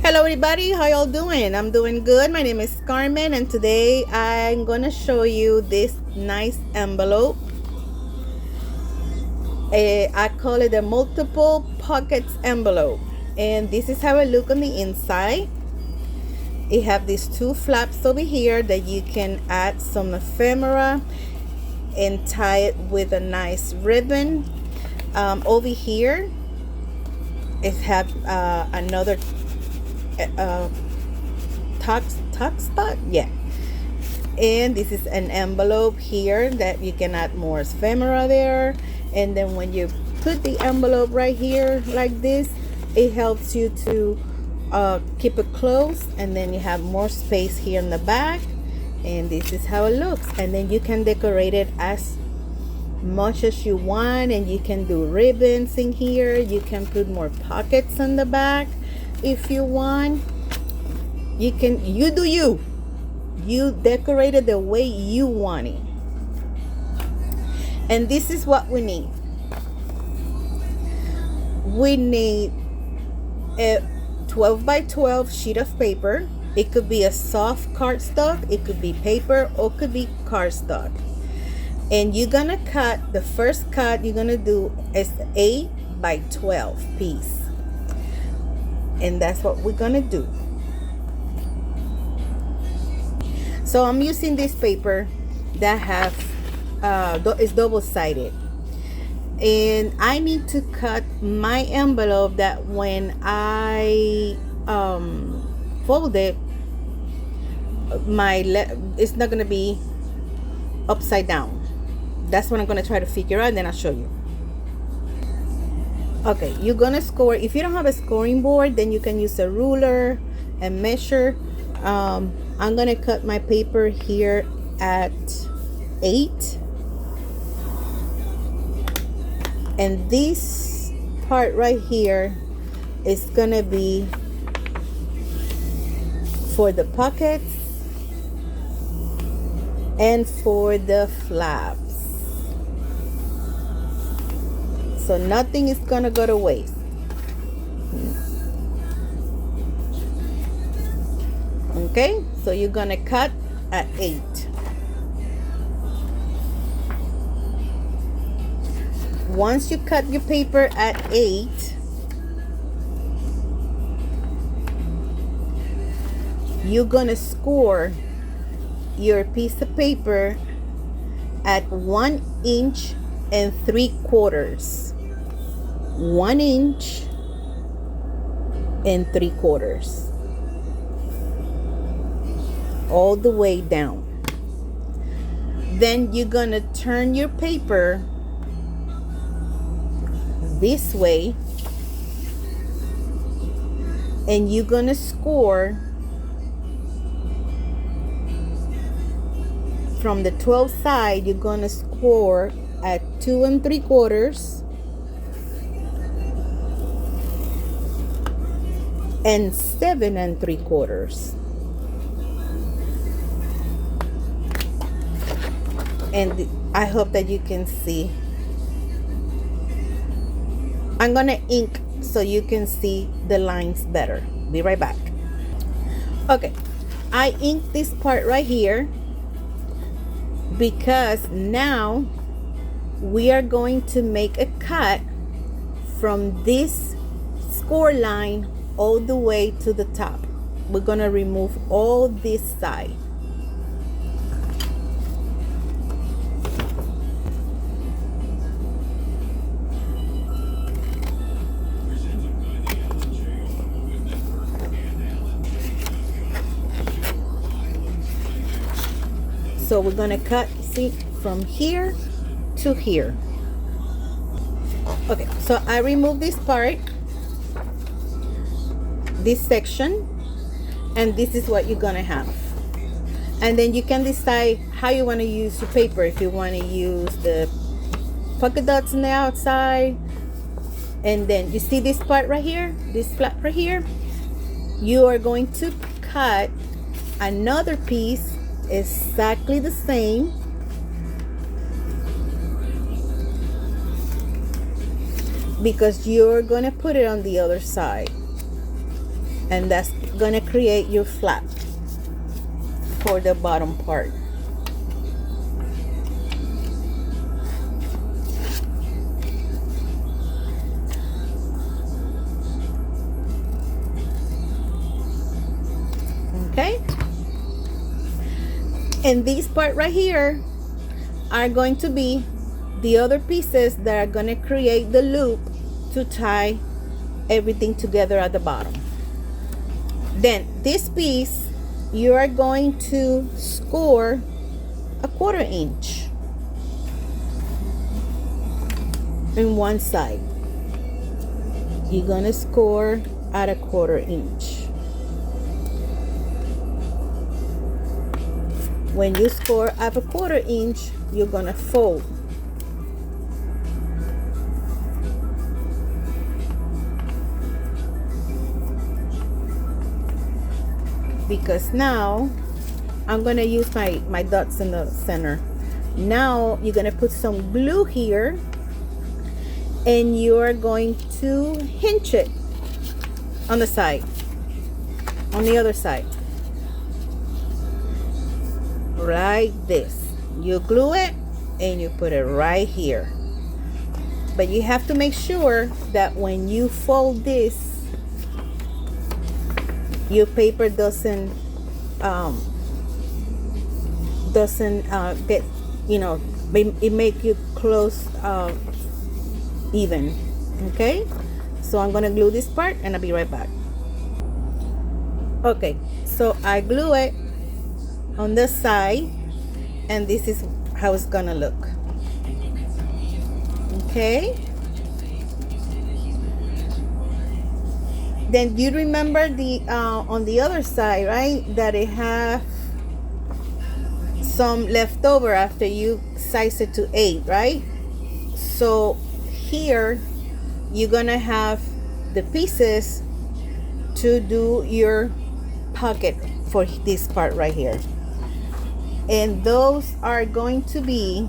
Hello everybody, how y'all doing? I'm doing good. My name is Carmen and today I'm gonna show you this nice envelope. I call it a multiple pockets envelope, and this is how it look on the inside. It have these two flaps over here that you can add some ephemera and tie it with a nice ribbon. Over here it have another tuck spot, yeah. And this is an envelope here that you can add more ephemera there, and then when you put the envelope right here like this, it helps you to keep it closed, and then you have more space here in the back, and this is how it looks. And then you can decorate it as much as you want, and you can do ribbons in here. You can put more pockets on the back if you want. You do you decorate it the way you want it. And this is what we need. We need a 12 by 12 sheet of paper. It could be a soft cardstock, it could be paper, or it could be cardstock. And you're gonna cut, the first cut you're gonna do is 8 by 12 piece, and that's what we're gonna do. So I'm using this paper that have is double-sided, and I need to cut my envelope that when I fold it, it's not gonna be upside down. That's what I'm gonna try to figure out, and then I'll show you. Okay, you're gonna score. If you don't have a scoring board, then you can use a ruler and measure. I'm gonna cut my paper here at 8, and this part right here is gonna be for the pockets and for the flaps, so nothing is gonna go to waste. Okay, so you're gonna cut at 8. Once you cut your paper at 8, you're gonna score your piece of paper at 1 inch and 3/4. 1 inch and 3/4. All the way down. Then you're gonna turn your paper this way, and you're gonna score from the 12 side. You're gonna score at 2 3/4 and 7 3/4. And I hope that you can see. I'm gonna ink so you can see the lines better. Be right back. Okay, I inked this part right here because now we are going to make a cut from this score line all the way to the top. We're gonna remove all this side. So we're gonna cut, see, from here to here. Okay, so I remove this part, this section, and this is what you're gonna have. And then you can decide how you want to use your paper. If you want to use the polka dots on the outside, and then you see this part right here, this flap right here, you are going to cut another piece exactly the same, because you're gonna put it on the other side. and that's gonna create your flap for the bottom part. Okay, and this part right here are going to be the other pieces that are going to create the loop to tie everything together at the bottom. Then this piece you are going to score a 1/4 inch in one side. You're going to score at a 1/4 inch. When you score at a 1/4 inch, you're gonna fold. Because now I'm gonna use my dots in the center. Now you're gonna put some glue here and you're going to hinge it on the side, on the other side. Like this. You glue it and you put it right here. But you have to make sure that when you fold this, your paper doesn't get, you know, it make you close even. Okay, so I'm gonna glue this part and I'll be right back. Okay, so I glue it on this side and this is how it's gonna look. Okay, then you remember the on the other side, right, that it have some left over after you size it to 8, right? So here you're gonna have the pieces to do your pocket for this part right here. And those are going to be,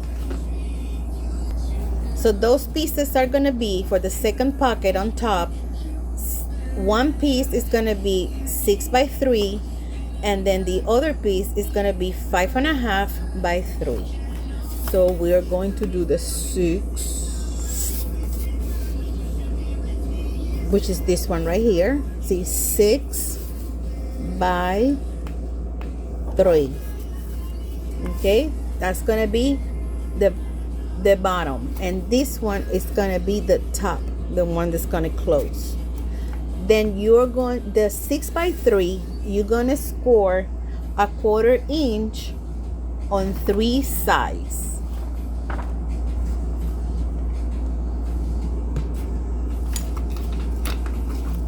so those pieces are going to be for the second pocket on top. One piece is going to be 6 by 3 and then the other piece is going to be 5.5 by 3. So we are going to do the 6, which is this one right here. See, 6 by 3. Okay, that's gonna be the bottom, and this one is gonna be the top, the one that's gonna close. Then you're going, the 6 by 3, you're gonna score a 1/4 inch on 3 sides.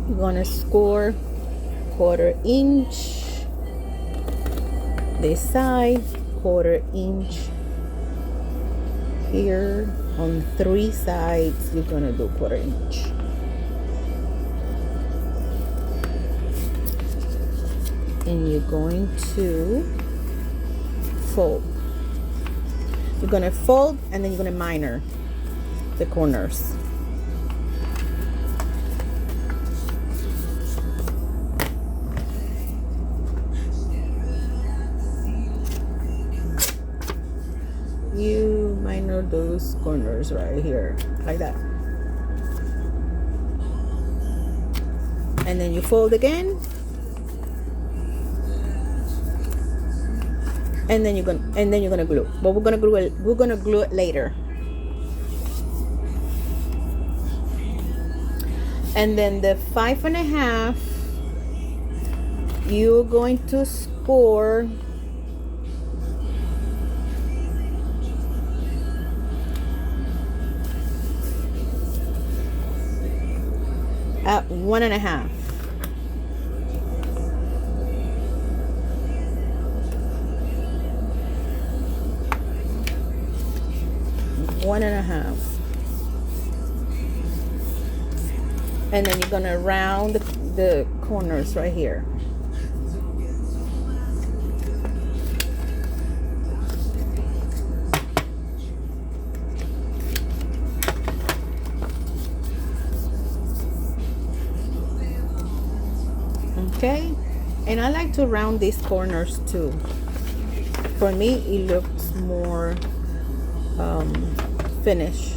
You're gonna score 1/4 inch this side, 1/4 inch here. On 3 sides you're gonna do 1/4 inch. And you're going to fold. You're gonna fold and then you're gonna minor the corners. You minor those corners right here, like that. And then you fold again. And then you're gonna glue. But we're gonna glue it later. And then the 5.5, you're going to score at 1.5. And then you're gonna round the corners right here. Okay, and I like to round these corners too. For me, it looks more finished.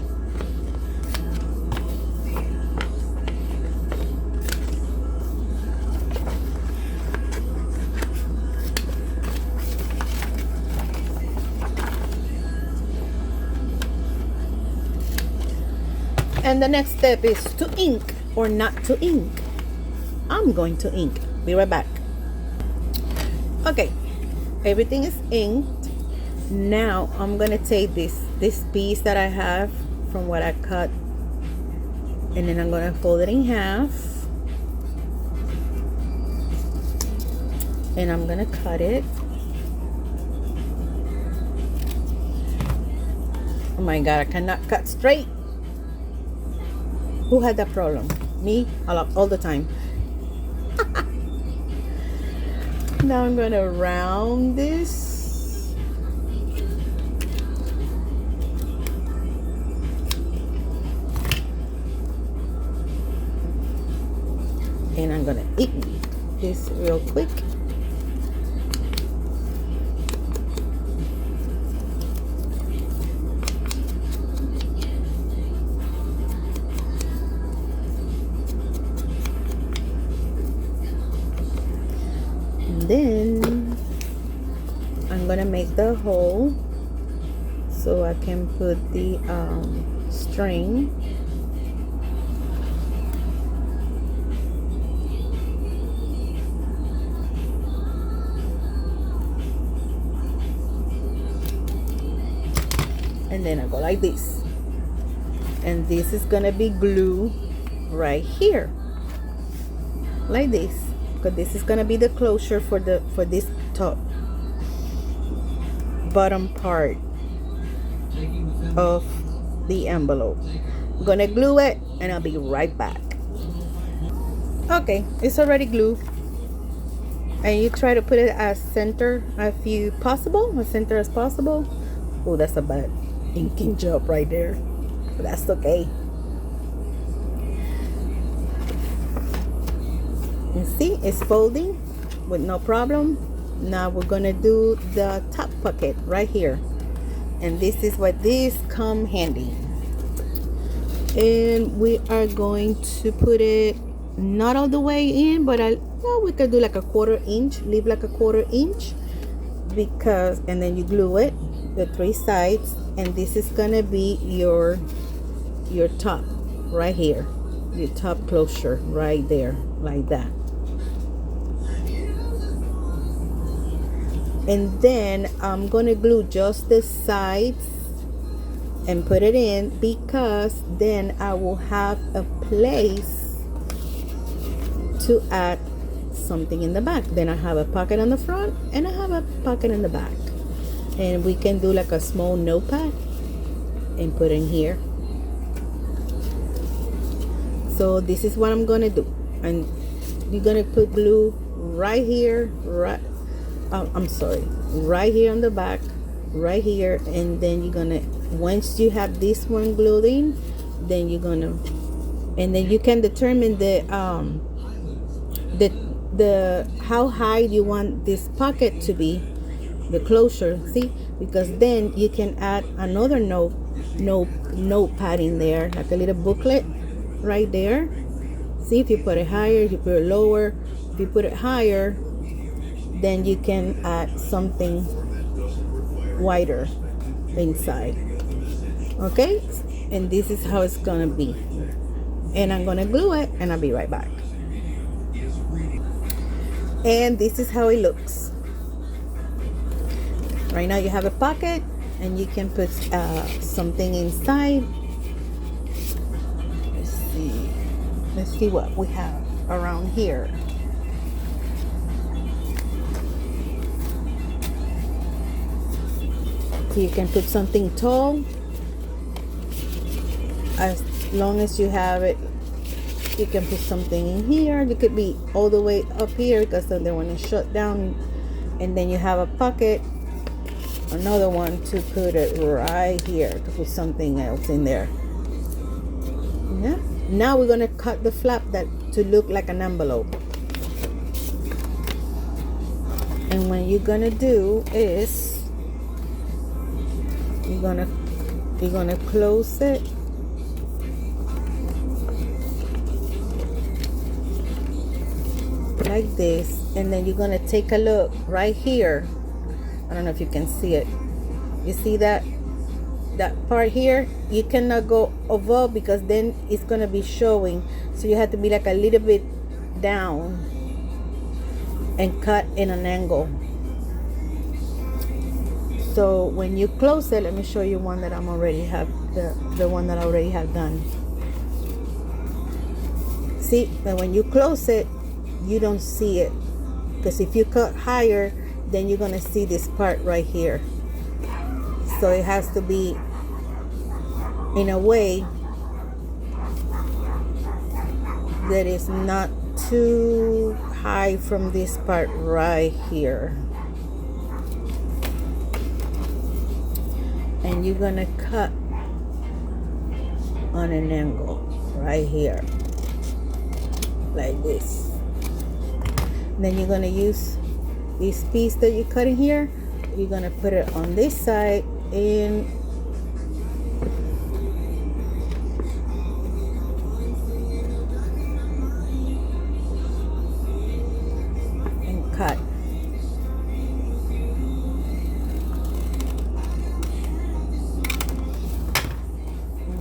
And the next step is to ink or not to ink. I'm going to ink. Be right back. Okay, everything is inked. Now I'm gonna take this piece that I have from what I cut, and then I'm gonna fold it in half, and I'm gonna cut it. Oh my god, I cannot cut straight. Who had that problem? Me? All the time. Now I'm gonna round this. And I'm gonna ink this real quick. Then I'm gonna make the hole so I can put the string. And then I go like this, and this is gonna be glue right here like this, because this is gonna be the closure for this top bottom part of the envelope. I'm gonna glue it and I'll be right back. Okay, it's already glued, and you try to put it as center as possible. Oh, that's a bad inking job right there, but that's okay. You see, it's folding with no problem. Now we're gonna do the top pocket right here, and this is what this come handy. And we are going to put it not all the way in, but we could do like a 1/4 inch, leave like a 1/4 inch, because, and then you glue it the 3 sides, and this is gonna be your top right here, your top closure right there, like that. And then I'm gonna glue just the sides and put it in, because then I will have a place to add something in the back. Then I have a pocket on the front and I have a pocket in the back, and we can do like a small notepad and put in here. So this is what I'm gonna do, and you're gonna put glue right here, right here on the back, right here, and then you're gonna, once you have this one glued in, then you're gonna, and then you can determine the how high you want this pocket to be, the closure. See, because then you can add another notepad in there, like a little booklet right there. See, if you put it higher, if you put it lower, if you put it higher, then you can add something wider inside. Okay, and this is how it's gonna be, and I'm gonna glue it and I'll be right back. And this is how it looks. Right now you have a pocket, and you can put something inside. Let's see what we have around here. So you can put something tall, as long as you have it. You can put something in here. You could be all the way up here, because then they want to shut down, and then you have a pocket, another one to put it right here, to put something else in there. Yeah. Now we're gonna cut the flap that to look like an envelope. And what you're gonna do is you're gonna close it like this, and then you're gonna take a look right here. I don't know if you can see it. You see that part here? You cannot go above because then it's gonna be showing, so you have to be like a little bit down and cut in an angle. So when you close it, let me show you one that I'm already have, the one that I already have done. See, and when you close it, you don't see it, because if you cut higher, then you're gonna see this part right here. So it has to be in a way that is not too high from this part right here. And you're gonna cut on an angle right here like this. Then you're gonna use this piece that you're cutting here, you're gonna put it on this side and cut.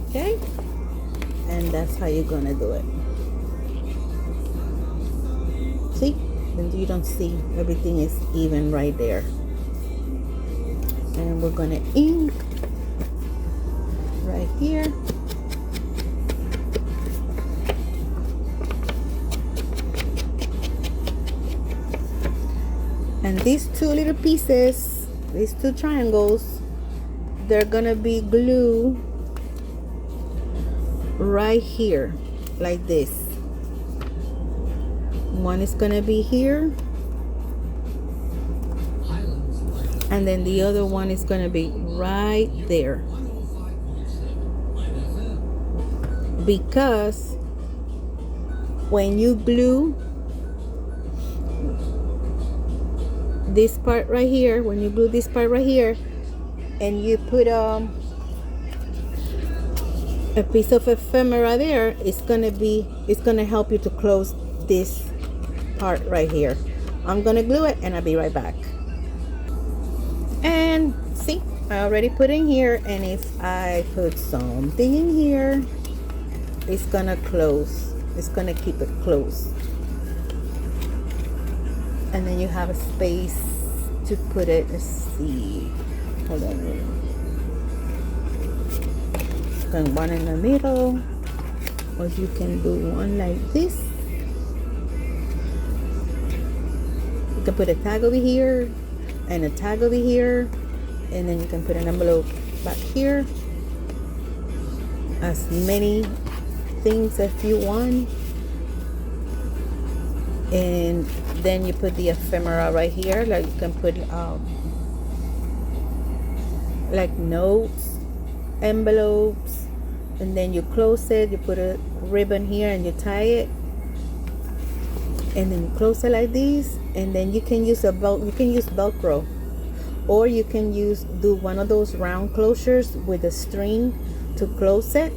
Okay, and that's how you're gonna do it. See, then you don't see, everything is even right there. And we're gonna ink right here. And these two little pieces, these two triangles, they're gonna be glue right here like this. One is gonna be here, and then the other one is gonna be right there, because when you glue this part right here, when you glue this part right here and you put a piece of ephemera there, it's gonna help you to close this part right here. I'm gonna glue it and I'll be right back. And see, I already put in here, and if I put something in here, it's gonna close, it's gonna keep it closed. And then you have a space to put it. Let's see, hold on a minute. You can one in the middle, or you can do one like this. You can put a tag over here and a tag over here, and then you can put an envelope back here. As many things as you want. And then you put the ephemera right here, like you can put like notes, envelopes, and then you close it, you put a ribbon here and you tie it, and then you close it like this. And then you can use Velcro, or you can do one of those round closures with a string to close it,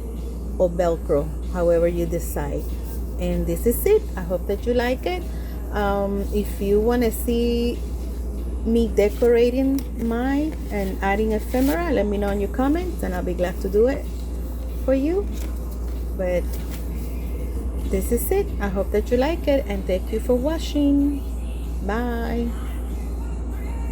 or Velcro, however you decide. And this is it. I hope that you like it. If you want to see me decorating mine and adding ephemera, let me know in your comments and I'll be glad to do it for you. But this is it. I hope that you like it, and thank you for watching. Bye.